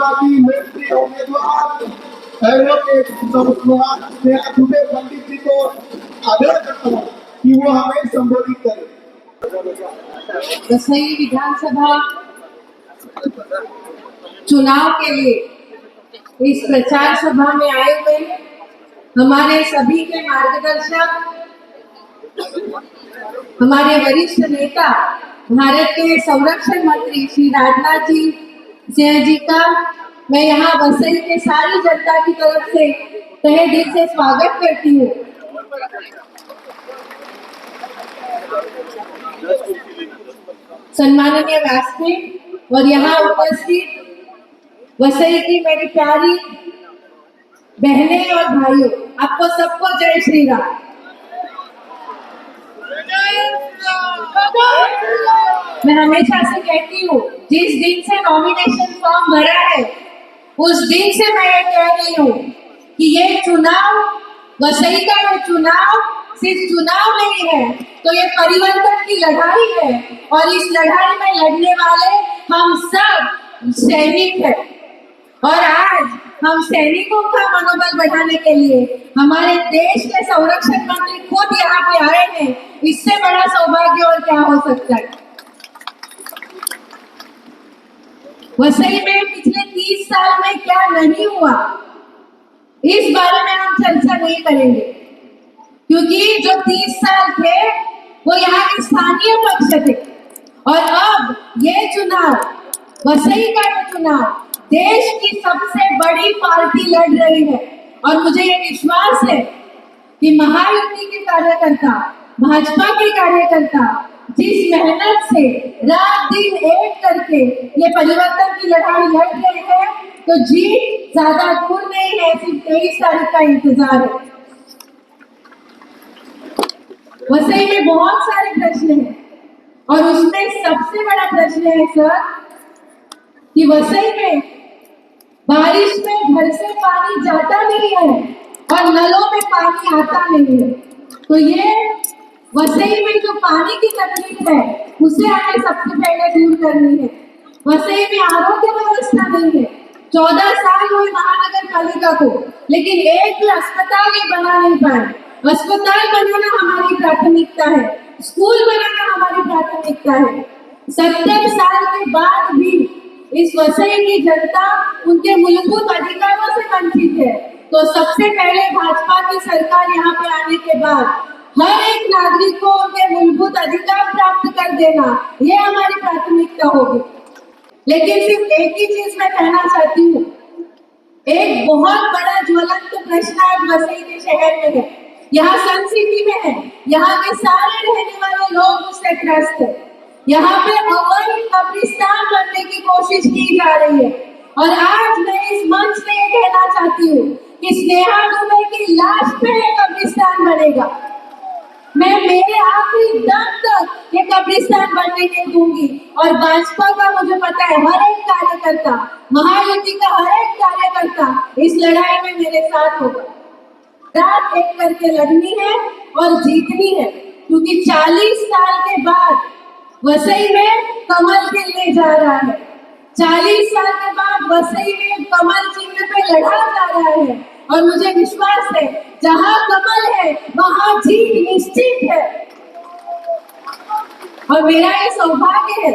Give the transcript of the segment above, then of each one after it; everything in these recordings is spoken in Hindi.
विदर्भातील लोकप्रिय उम्मीदवार एडवोकेट स्नेहा दुबे पंडित जी को आग्रह करता हूँ कि वो हमें संबोधित करें। वसई विधानसभा चुनाव के लिए इस प्रचार सभा में आए हुए हमारे सभी के मार्गदर्शक, हमारे वरिष्ठ नेता भारत के संरक्षण मंत्री श्री राजनाथ जी सिंह जी का मैं यहाँ वसई के सारी जनता की तरफ से तहे दिल से स्वागत करती हूँ। सम्माननीय व्यासपीठ और यहाँ उपस्थित वसई की मेरी प्यारी बहनें और भाइयों, आपको सबको जय श्री राम। मैं हमेशा से कहती हूँ, जिस दिन से नॉमिनेशन फॉर्म भरा है उस दिन से मैं ये कह रही हूँ कि ये चुनाव, वसई का ये चुनाव सिर्फ चुनाव नहीं है, तो ये परिवर्तन की लड़ाई है और इस लड़ाई में लड़ने वाले हम सब सैनिक हैं। और आज हम सैनिकों का मनोबल बढ़ाने के लिए हमारे देश के संरक्षण मंत्री खुद यहाँ पे आए हैं, इससे बड़ा सौभाग्य और क्या हो सकता है। वसई में पिछले 30 साल में क्या नहीं हुआ, इस बारे में हम चर्चा नहीं करेंगे, क्योंकि जो 30 साल थे वो यहाँ के स्थानीय पक्ष थे और अब ये चुनाव, वसई का ये चुनाव देश की सबसे बड़ी पार्टी लड़ रही है। और मुझे ये विश्वास है कि महायुति के कार्यकर्ता, भाजपा के कार्यकर्ता जिस मेहनत से रात दिन एक करके ये परिवर्तन की लड़ाई लड़ रहे हैं, तो जीत ज्यादा दूर नहीं है, सिर्फ 23 तारीख का इंतजार है। वसई में बहुत सारे प्रश्न हैं और उसमें सबसे बड़ा प्रश्न है सर कि वसई में बारिश में घर से पानी जाता नहीं है और नलों में पानी आता नहीं है। तो ये वसई में जो पानी की तकलीफ है उसे हमें सबसे पहले दूर करनी है। वसई में आरोग्य व्यवस्था नहीं है, 14 साल हुए महानगर पालिका को, लेकिन एक भी अस्पताल ये बना नहीं पाए। अस्पताल बनाना हमारी प्राथमिकता है, स्कूल बनाना हमारी प्राथमिकता है। 70 साल के बाद भी इस वसई की जनता उनके मूलभूत अधिकारों से वंचित है। तो सबसे पहले भाजपा की सरकार यहाँ पे आने के बाद हर एक नागरिक को उनके मूलभूत अधिकार प्राप्त कर देना, ये हमारी प्राथमिकता होगी। लेकिन सिर्फ एक ही चीज मैं कहना चाहती हूँ, एक बहुत बड़ा ज्वलंत प्रश्न आज वसई के शहर में है, यहाँ सन सिटी में है, यहाँ के सारे रहने वाले लोग उससे ग्रस्त है। यहाँ पे अवैध कब्रिस्तान बनने की कोशिश की जा रही है और आज मैं इस मंच से ये कहना चाहती हूँ कि स्नेहा दुबे की लाश पे ये कब्रिस्तान बनेगा। मैं मेरे आखिरी दम तक ये कब्रिस्तान बनने नहीं दूंगी और भाजपा का मुझे पता है हर एक कार्यकर्ता, महायुति का हर एक कार्यकर्ता इस लड़ाई में मेरे साथ होगा। रात एक करके लड़नी है और जीतनी है, क्योंकि 40 साल के बाद वसई में कमल खिलने जा रहा है। 40 साल के बाद वसई में कमल चिन्ह पे लड़ा जा रहा है और मुझे विश्वास है जहां कमल है वहां जीत निश्चित है। और मेरा ये सौभाग्य है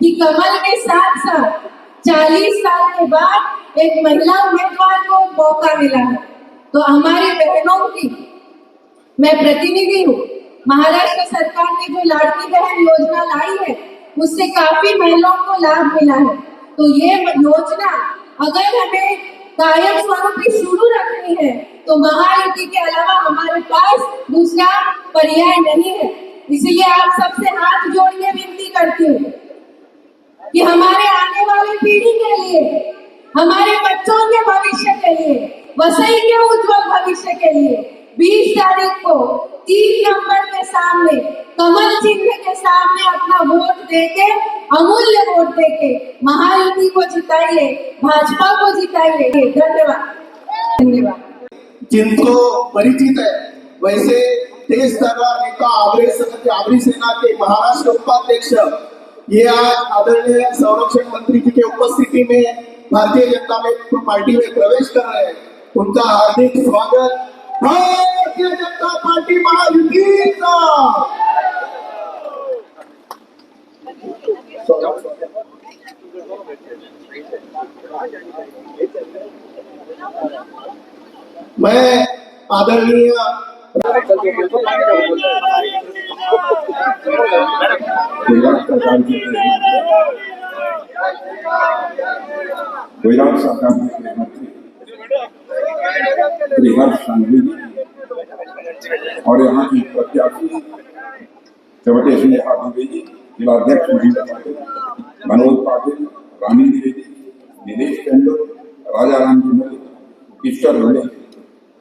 कि कमल के साथ साथ 40 साल के बाद एक महिला उम्मीदवार को मौका मिला है। तो हमारी बहनों की मैं प्रतिनिधि हूँ। महाराष्ट्र सरकार ने जो लाड़की बहन योजना लाई है उससे काफी महिलाओं को लाभ मिला है। तो ये योजना अगर हमें कायम स्वरूप शुरू रखनी है तो महायुति के अलावा हमारे पास दूसरा पर्याय नहीं है। इसलिए आप सबसे हाथ जोड़ के विनती करती हूँ कि हमारे आने वाली पीढ़ी के लिए, हमारे बच्चों के भविष्य के लिए, वसई के उज्जवल भविष्य के लिए 20 तारीख को 3 नंबर के सामने कमल चिन्ह के सामने अपना वोट देके, अमूल्य वोट देके महायुति को जिताइए, भाजपा को जिताइए। धन्यवाद। धन्यवाद। जिनको परिचित है वैसे देश दरबार नेता आबरी सेना के महाराष्ट्र उपाध्यक्ष ये आज आदरणीय संरक्षण मंत्री जी के उपस्थिति में भारतीय जनता पार्टी में प्रवेश कर रहे हैं, उनका हार्दिक स्वागत। भारतीय जनता पार्टी महायुतीचा मैं आदरणीय गुजरात सरकार के मंत्री श्री हर्ष संघवी जी और यहाँ की प्रत्याशी श्रीमती स्नेहा दुबे जी, जिलाध्यक्ष महेंद्र पाटिल, मनोज पाटिल, रानी द्विवेदी, निलेश टेंडुल, राजा राम जी मोदी, ईस्टर भले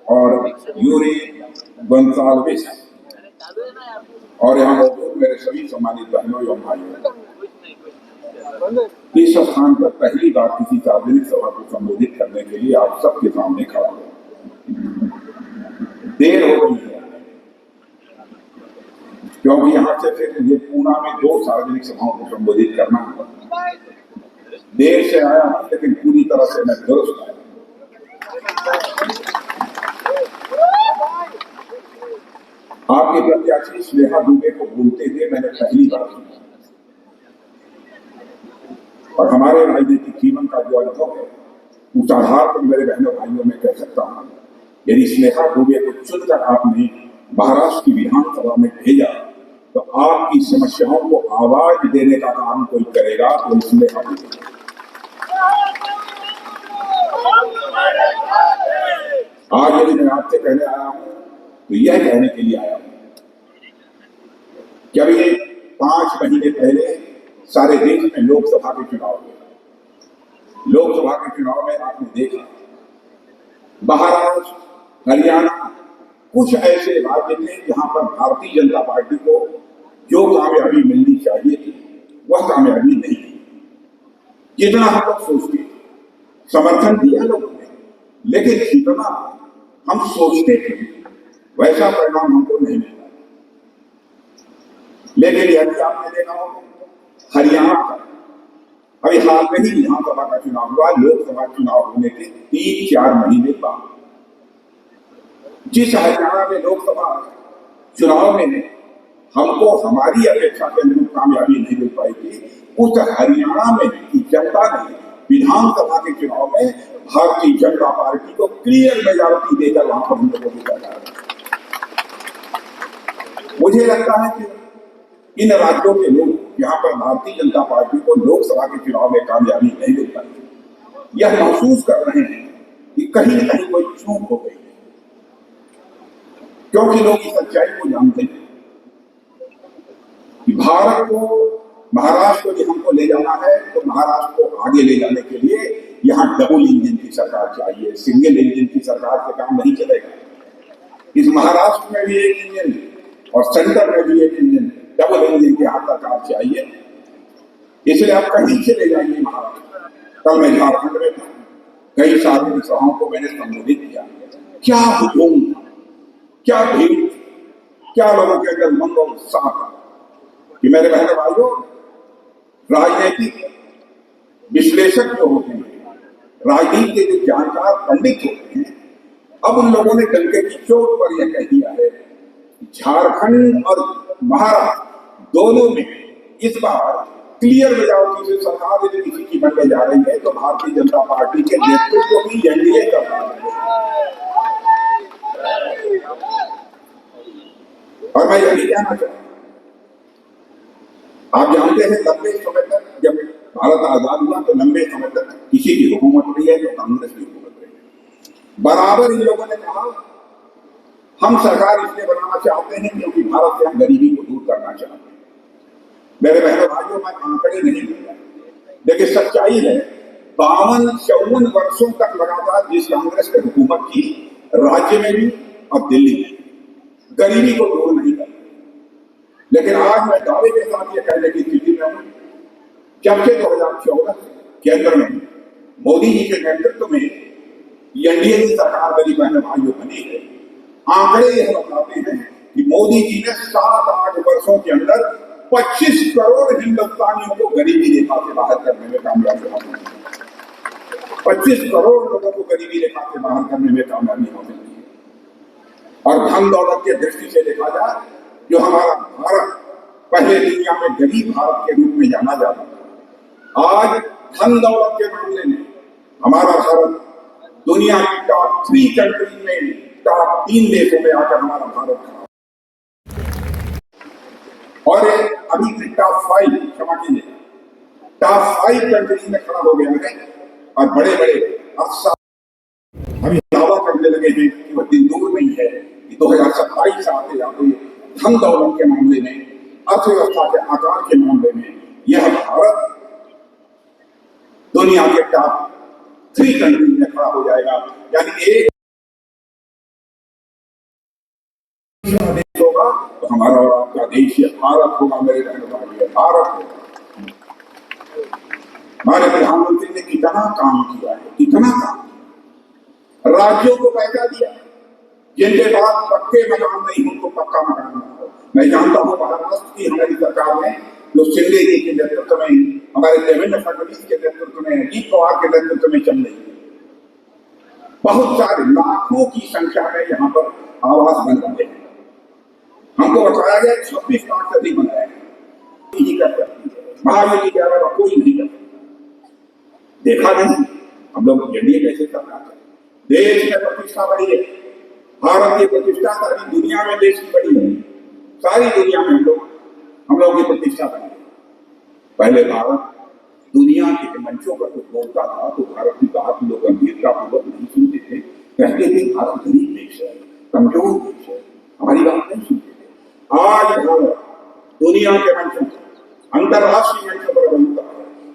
और यूरी गोंसाल्विस और यहाँ मौजूद मेरे सभी सम्मानित बहनों एवं भाइयों, इस स्थान पर पहली बार किसी सार्वजनिक सभा को संबोधित करने के लिए आप सबके सामने खड़ा हूं। देर हो गई है क्योंकि यहाँ से फिर ये पूना में 2 सार्वजनिक सभाओं को संबोधित करना होगा। देर से आया हूं लेकिन पूरी तरह से मैं दुरुस्त आया। आपके प्रत्याशी स्नेहा दुबे को बोलते हुए मैंने पहली बार सुना और हमारे राजनीतिक जीवन का जो अनुभव है उस आधार पर मेरे बहनों भाइयों में कह सकता हूं, यदि स्नेहा दुबे को चुनकर आपने महाराष्ट्र की विधानसभा में भेजा तो आपकी समस्याओं को आवाज देने का काम कोई करेगा तो स्नेहा दुबे। आज यदि मैं आपसे कहने आया हूं तो यह कहने के लिए आया हूं कि अभी 5 महीने पहले सारे देश में लोकसभा के चुनाव हुए। लोकसभा के चुनाव में आपने देखा महाराष्ट्र, हरियाणा कुछ ऐसे राज्य थे जहां पर भारतीय जनता पार्टी को जो कामयाबी मिलनी चाहिए थी वह कामयाबी नहीं थी। जितना हम लोग सोचते समर्थन दिया लोगों ने, लेकिन जितना हम सोचते थे वैसा परिणाम हमको नहीं मिला। लेकिन यदि आपने देखा हो हरियाणा का अभी हाल में ही विधानसभा का चुनाव हुआ, लोकसभा चुनाव होने के 3-4 महीने बाद जिस हरियाणा में लोकसभा चुनाव में हमको हमारी अपेक्षा के अनुरूप कामयाबी नहीं मिल पाई थी, उस हरियाणा में जनता ने विधानसभा के चुनाव में भारतीय जनता पार्टी को क्लियर मेजॉरिटी देकर वहां पर हम लोगों को जिताया। मुझे लगता है कि इन राज्यों के लोग यहाँ पर भारतीय जनता पार्टी को लोकसभा के चुनाव में कामयाबी नहीं मिल पाई, यह महसूस कर रहे हैं कि कहीं न कहीं कोई चूक हो गई, क्योंकि लोग इस सच्चाई को जानते हैं कि भारत को महाराष्ट्र को हमको ले जाना है तो महाराष्ट्र को आगे ले जाने के लिए यहाँ डबल इंजन की सरकार चाहिए, सिंगल इंजन की सरकार से काम नहीं चलेगा। इस महाराष्ट्र में भी एक इंजन और सेंटर में भी एक इंजन, डबल इंजन की यहाँ सरकार चाहिए। इसलिए आप कहीं से ले जाएंगे महाराष्ट्र। कल मैं झारखंड में था, कई सार्वजनिक सभाओं को मैंने संबोधित किया। क्या हुजूम, क्या भीड़, क्या लोगों के अंदर मन और उत्साह कि मेरे बहन भाइयों, राजनीतिक विश्लेषक जो होते हैं, राजनीति के जो जानकार पंडित होते हैं, अब उन लोगों ने डंके की चोट पर यह कह दिया है झारखंड और महाराष्ट्र दोनों में इस बार क्लियर मेजॉरिटी से सरकार यदि किसी की बनने जा रही है तो भारतीय जनता पार्टी के नेतृत्व की एनडीए सरकार है। और मैं यही कहना चाहता हूं, आप जानते हैं लंबे समय तक जब भारत आजाद हुआ तो लंबे समय तक किसी की हुकूमत रही है तो कांग्रेस की हुकूमत रही है। बराबर इन लोगों ने कहा हम सरकार इसलिए बनाना चाहते हैं क्योंकि भारत से हम गरीबी को दूर करना चाहते हैं। मेरे बहनों भाइयों, मैं आंकड़े नहीं दूंगा, लेकिन सच्चाई है 52-54 वर्षों तक लगातार जिस कांग्रेस ने हुकूमत की, राज्य में भी और दिल्ली में गरीबी को दूर नहीं कर। लेकिन आज मैं दावे के साथ ये कहने की स्थिति में हूं, जब से 2014 केंद्र में मोदी जी के नेतृत्व में एनडीए की सरकार मेरी बहनों भाइयों बनी है, आंकड़े यह बताते हैं कि मोदी जी ने 7-8 वर्षों के अंदर 25 करोड़ हिंदुस्तानियों को गरीबी रेखा से बाहर करने में कामयाब रहा। 25 करोड़ लोगों को गरीबी रेखा से बाहर करने में कामयाबी हासिल की है। और धन दौलत की दृष्टि से देखा जाए, जो हमारा भारत पहले दुनिया में गरीब भारत के रूप में जाना जाता था, आज धन दौलत के मामले में हमारा भारत दुनिया की टॉप 3 कंट्री में, टॉप 3 देशों में आकर हमारा भारत खड़ा, और अभी टॉप 5, क्षमा कीजिए, टॉप 5 कंट्री में खड़ा हो गया है। और बड़े बड़े अफसर अभी दावा करने लगे हैं कि वह दिन दूर नहीं है कि 2027 आते जाते धन दौलत के मामले में, अर्थव्यवस्था के आकार के मामले में यह भारत दुनिया के टॉप 3 कंट्री में खड़ा हो जाएगा। यानी एक देश होगा तो हमारा और आपका देश भारत होगा। मेरे रहने वाले भारत होगा। हमारे प्रधानमंत्री ने कितना काम किया है, कितना काम, राज्यों को पैसा दिया, जिनके पास पक्के मकान नहीं उनको पक्का मकान बनाओ। मैं जानता हूं महाराष्ट्र की हमारी सरकार ने, जो शिंदे जी के नेतृत्व में, हमारे देवेंद्र फडणवीस के नेतृत्व में, अजीत पवार के नेतृत्व में चल रही है, बहुत सारे लाखों की संख्या में यहाँ पर आवास बन रहे हैं। हमको बताया गया 26 लाख से अधिक बनाया है। नहीं कर सकती, महायोगी के अलावा कोई नहीं कर सकता। देखा नहीं हम लोग एनडीए कैसे करना चाहिए। देश में प्रतिष्ठा बढ़ी है, भारत की प्रतिष्ठा सारी दुनिया में देश की बढ़ी है, सारी दुनिया में हम लोग की प्रतिष्ठा बढ़ी है। पहले भारत दुनिया के मंचों पर कुछ बोलता था तो भारत की बात लोग गंभीरता पूर्वक नहीं सुनते थे, कहते थे भारत गरीब देश है, कमजोर देश है, हमारी बात नहीं सुनते थे। आज भारत दुनिया के मंचों पर, अंतर्राष्ट्रीय मंचों पर बोलता है,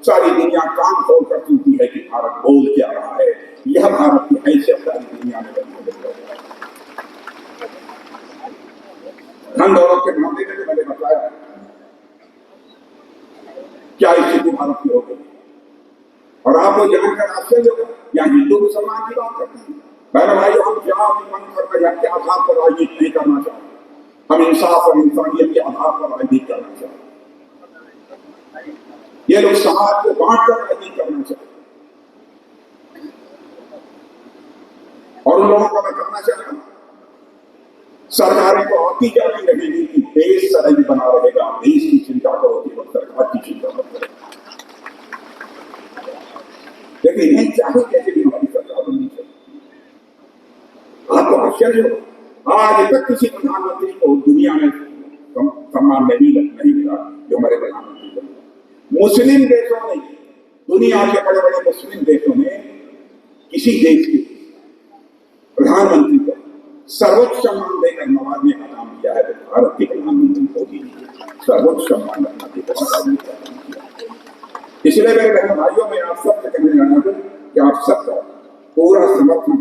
सारी दुनिया कान खोल कर सुनती है कि भारत बोल क्या रहा है। यह भारत की हैसियत सारी दुनिया में बनने लग गई है। धन दौलत के मामले में मैंने बताया क्या स्थिति भारत की हो गई, और आपको जानकर आश्चर्य होगा, यहाँ हिंदू मुसलमान की बात करते हैं। बहन भाइयों, हम जाति पंथ और मजहब के आधार पर राजनीति नहीं करना चाहते, हम इंसाफ और इंसानियत के आधार पर राजनीति करना चाहते। ये लोग समाज को बांट कर राजनीति करना चाहते, और उन लोगों को मैं करना चाहता हूं, सरकारें को आती जाती रहेगी कि देश सरल बना रहेगा, देश की चिंता करो केवल सरकार की चिंता मत करो। लेकिन इन्हें चाहे कैसे भी हमारी सरकार बननी चाहिए। आपको आश्चर्य हो, आज तक किसी प्रधानमंत्री को दुनिया में सम्मान नहीं मिला जो हमारे प्रधानमंत्री बने। मुस्लिम देशों ने, दुनिया के बड़े बड़े मुस्लिम देशों ने किसी देश के प्रधानमंत्री को सर्वोच्च सम्मान देकर नवाजने का काम किया है, तो भारत के प्रधानमंत्री को भी सर्वोच्च सम्मान देकर नवाजने का काम किया। इसलिए मेरे बहन भाइयों में आप सबसे कहने जाना हूं कि आप सबका पूरा समर्थन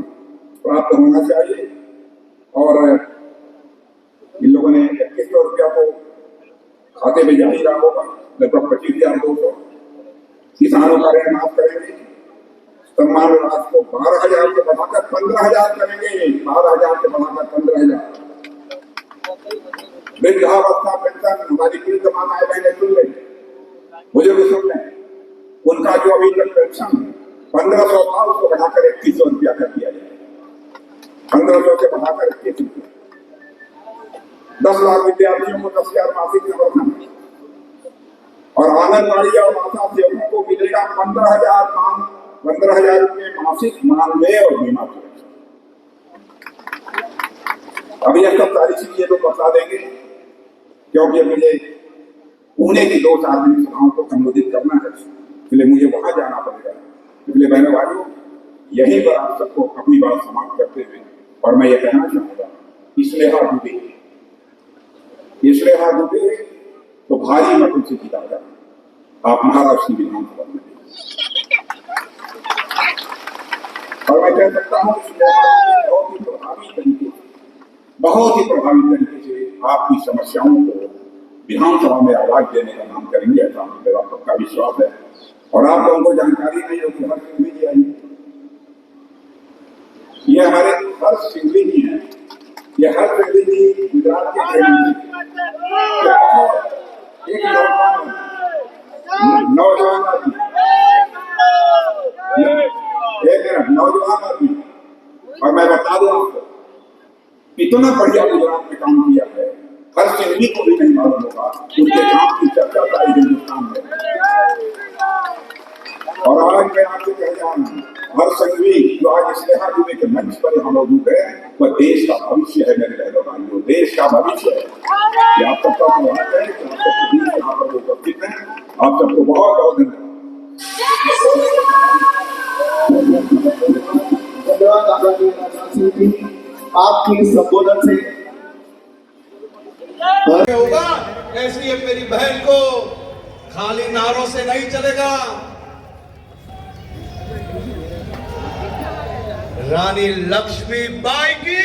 प्राप्त होना चाहिए। और इन लोगों ने 2100 रुपया को खाते में जारी रहा होगा, लगभग 25,200। किसानों का ऋण माफ करेंगे, सम्मान राशि को 12,000 से बढ़ाकर 15,000 करेंगे, 12,000 से बढ़ाकर 15,000। वृद्धावस्था पेंशन हमारी वृद्ध माताएं बहने सुन रही, मुझे भी सुन रहे, उनका जो अभी तक पेंशन 1,500 था उसको बढ़ाकर 2100 रुपया कर दिया जाए, 1,500 से बढ़ाकर 21 रुपया। 10 लाख विद्यार्थियों को 10,000 मासिक समर्थन, और आंगनबाड़ी और आशा सेवकों को मिलेगा 15,000 रुपये मासिक मानदेय और बीमा सुरक्षा। अभी यह सब सारी चीजें लोग बता देंगे, क्योंकि मुझे पुणे की 2 सार्वजनिक सभाओं को संबोधित करना है, इसलिए मुझे वहां जाना पड़ेगा। इसलिए बहनों भाइयों, यहीं पर आप सबको अपनी बात समाप्त करते हुए, और मैं ये कहना चाहूंगा, इसलिए हाथ डूबे तो भारी मतों से जीता जाए आप महाराष्ट्र की विधानसभा में। और मैं कह सकता हूं बहुत ही प्रभावी तरीके से आपकी समस्याओं को विधानसभा में आवाज देने का काम करेंगे, ऐसा मेरा पक्का विश्वास है। और आप लोगों को जानकारी नहीं होगी, हर सिंघवी जी आई, ये हमारे हर सिंघवी जी है, ये हर सिंघवी जी गुजरात के एक नौजवान नौजवान आदमी और मैं बता दूं आपको, इतना बढ़िया गुजरात में काम किया है, हर सिंधी को भी नहीं मालूम होगा, उनके काम की चर्चा सारी हिंदुस्तान में। और आज मैं आपसे कह रहा हूं, हर संघवी जो आज स्नेहा दुबे के मंच पर यहाँ मौजूद है, वह देश का भविष्य है मेरे बहनों भाइयों, देश का भविष्य है। ये आप सबका सौभाग्य है कि आप सबके बीच यहाँ पर उपस्थित हैं। आप सबको बहुत बहुत धन्यवाद आदरणीय राजनाथ सिंह जी, आपके संबोधन से होगा। ऐसी एक मेरी बहन को खाली नारों से नहीं चलेगा। रानी लक्ष्मीबाई की